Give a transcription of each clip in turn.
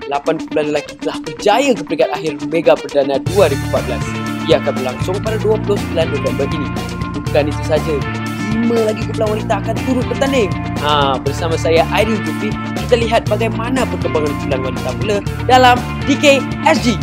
8 kumpulan lelaki telah berjaya ke peringkat akhir Mega Perdana 2014. Ia akan berlangsung pada 29 November ini. Bukan itu saja, 5 lagi kumpulan wanita akan turut bertanding. Bersama saya Aidil Jufri, kita lihat bagaimana perkembangan kumpulan wanita pula dalam DKSG.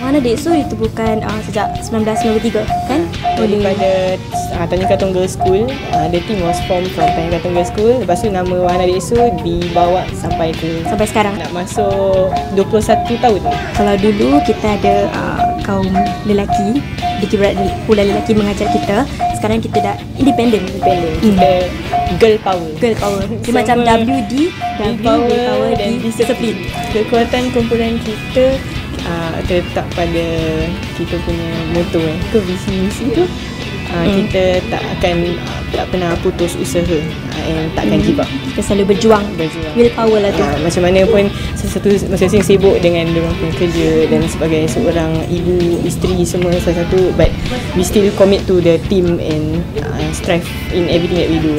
Wahana Deksu ditubuhkan sejak 1993 kan? Daripada Tanjung Katong Girls School, the team was formed from Tanjung Katong Girls School. Lepas tu nama Wahana Deksu dibawa sampai sekarang. Nak masuk 21 tahun. Kalau dulu kita ada kaum lelaki, dikira kumpulan lelaki mengajar kita. Sekarang kita dah independen. Kita girl power. Dia macam WD power dan di disiplin. Kekuatan kumpulan kita terletak pada kita punya motto ke visi misi tu. Kita tak pernah putus usaha, tak akan give up. Kita selalu berjuang. Will power lah tu. Macam mana pun masing-masing sibuk dengan diorang punya kerja dan sebagai seorang ibu, isteri semua salah satu, but we still commit to the team and strive in everything that we do.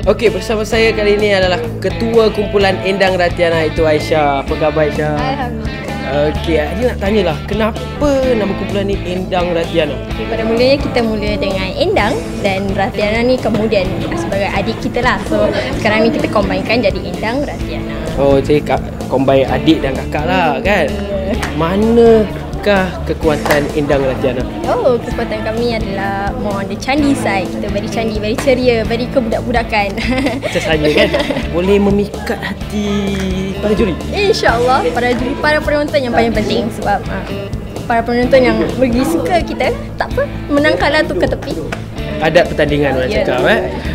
Okey, bersama saya kali ini adalah Ketua Kumpulan Endang Ratiana, itu Aisyah. Apa khabar Aisyah? Alhamdulillah. Okey, dia nak tanyalah, kenapa nama kumpulan ni Endang Ratiana? Okay, pada mulanya kita mula dengan Endang dan Ratiana ni kemudian sebagai adik kita lah. So sekarang ni kita combinekan jadi Endang Ratiana. Oh, jadi combine adik dan kakak lah kan? Manakah kekuatan Endang Ratiana? Oh, kekuatan kami adalah more on the candi side. Kita very candi, very ceria, very kebudak-budakan. Macam saya kan? Boleh memikat hati para juri? InsyaAllah para penonton yang paling penting. Sebab para penonton yang bagi suka kita, tak apa, menang kalah tu ke tepi. Adat pertandingan orang cakap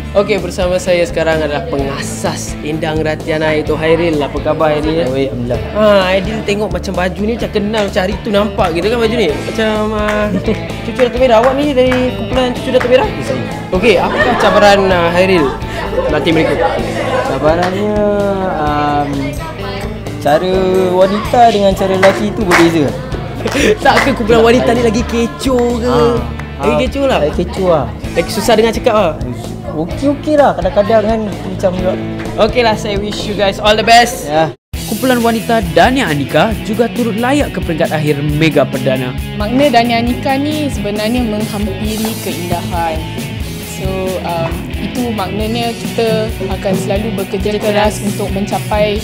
Okey, bersama saya sekarang adalah pengasas Endang Ratiana, itu Hairil. Apa khabar Hairil? Alhamdulillah. Aidil tengok macam baju ni macam kenal, macam hari tu nampak gitu kan baju ni. Macam Cucu Datuk Merah. Awak ni dari kumpulan Cucu Datuk Merah? Okey, apakah cabaran Hairil nanti berikut? Cabarannya cara wanita dengan cara lelaki tu berbeza. Tak ke kumpulan wanita ni lagi kecoh ke? Lagi kecoh lah. Lagi kecoh lah. Lagi susah dengan cakap lah. Okey lah, kadang-kadang kan macam Okey lah, saya wish you guys all the best. Kumpulan wanita Dania Anika juga turut layak ke peringkat akhir Mega Perdana. Makna Dania Anika ni sebenarnya menghampiri keindahan. So itu maknanya kita akan selalu bekerja keras untuk mencapai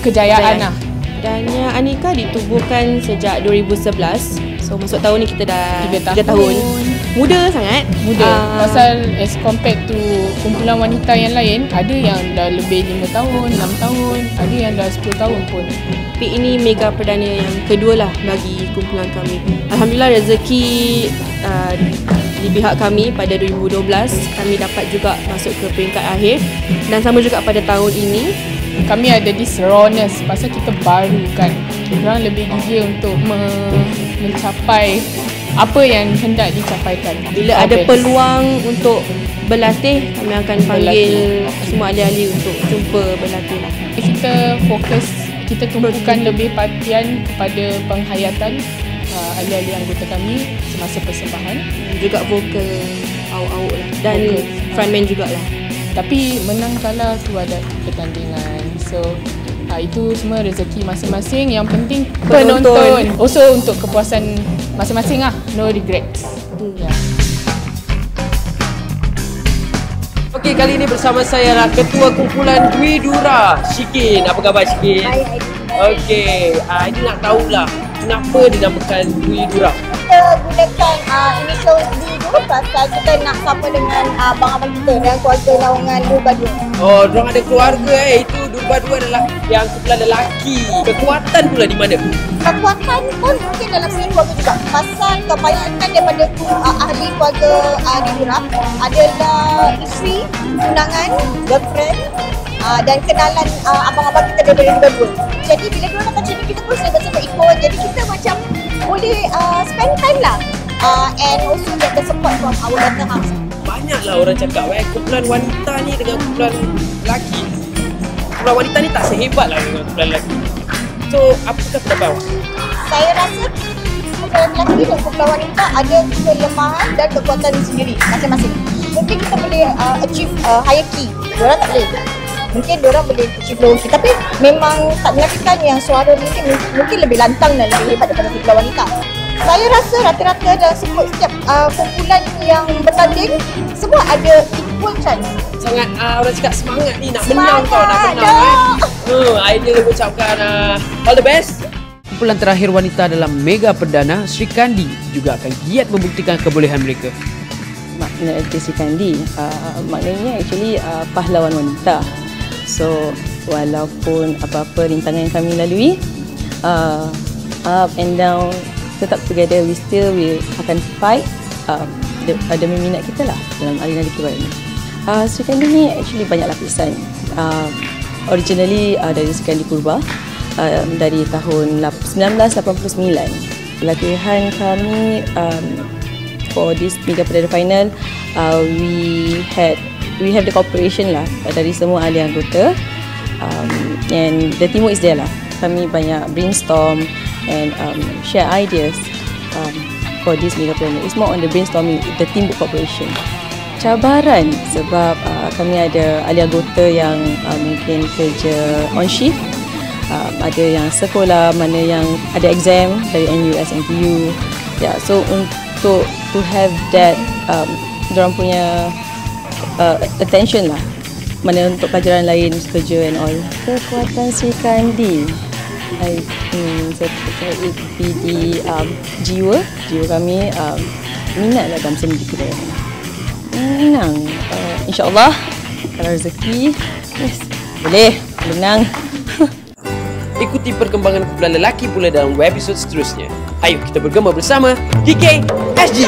kejayaan lah. Dania Anika ditubuhkan sejak 2011. So masuk tahun ni kita dah 3 tahun. Muda sangat. Pasal as compared to kumpulan wanita yang lain, ada yang dah lebih 5 tahun, 6 tahun, ada yang dah 10 tahun pun. Tapi ini Mega Perdana yang kedua lah bagi kumpulan kami. Alhamdulillah, rezeki di pihak kami pada 2012 kami dapat juga masuk ke peringkat akhir, dan sama juga pada tahun ini kami ada this rawness pasal kita baru kan. Orang lebih gigih untuk mencapai apa yang hendak dicapaikan. Bila ada peluang untuk berlatih, kami akan panggil semua ahli-ahli untuk jumpa berlatih. Kita fokus, kita tumpukan lebih perhatian kepada penghayatan ahli-ahli anggota kami semasa persembahan. Juga vokal awak-awak lah, dan frontman jugalah. Tapi menang kalah tu ada pertandingan. So itu semua rezeki masing-masing. Yang penting penonton. Also untuk kepuasan masing-masing lah. No regrets. Okey, kali ini bersama saya adalah Ketua Kumpulan Dwi Dura, Syikin. Apa khabar Syikin? Okey, ini nak tahulah kenapa dinamakan Dwi Dura? Kita gunakan initial Dwi dulu pasal kita nak sapa dengan abang-abang kita dan keluarga naungan Durbadua. Oh, diorang ada keluarga itu Durbadua adalah yang kumpulan lelaki. Kekuatan pula di mana? Kekuatan pun mungkin dalam segi keluarga juga. Pasal kebanyakan daripada ahli keluarga Dwi Dura adalah isteri, tunangan, girlfriend dan kenalan abang-abang kita daripada Durbadua. jadi bila diorang datang sini kita pun sebab ikut. Jadi kita macam boleh spend time lah. And also get the support from our mental house. Banyaklah orang cakap kumpulan wanita ni dengan kumpulan lelaki. Kumpulan wanita ni tak sehebat lah dengan kumpulan lelaki. So, apakah pendapat awak? Saya rasa kumpulan lelaki dan kumpulan wanita ada kelemahan dan kekuatan sendiri masing-masing. Mungkin kita boleh achieve higher key. Diorang tak boleh. Mungkin diorang boleh achieve lower key. Tapi memang tak menafikan yang suara mungkin lebih lantang dan lebih hebat daripada kumpulan wanita. Saya rasa rata-rata dalam setiap kumpulan yang bertanding semua ada equal chance. Sangat orang cakap semangat ni nak menang tau, nak menang. Idea ucapkan all the best. Kumpulan terakhir wanita dalam Mega Perdana, Sri Kandi juga akan giat membuktikan kebolehan mereka. Makna Sri Kandi, maknanya actually pahlawan wanita. So walaupun apa-apa rintangan yang kami lalui, up and down, tetap together, we akan fight demi minat kita lah dalam arena di Kibara ini. Sri Kandi ni actually banyak lapisan. Originally dari Sri Kandi Purba, dari tahun 1989. Latihan kami for this Mega Perdana Final, we have the cooperation lah dari semua ahli anggota, and the teamwork is there lah. Kami banyak brainstorm and share ideas for this Mega Perdana. It's more on the brainstorming, the teamwork cooperation. Cabaran sebab kami ada ahli anggota yang mungkin kerja on shift, ada yang sekolah, mana yang ada exam dari NUS, NTU. So untuk to have that diorang punya attention lah, mana untuk pelajaran lain, kerja and all. Kekuatan Sri Kandi, saya percaya di jiwa kami, minat lah dalam seni kita. Menang, insyaAllah kalau rezeki, yes, boleh menang. Ikuti perkembangan kumpulan lelaki pula dalam episod seterusnya. Ayo kita bergema bersama GK SG.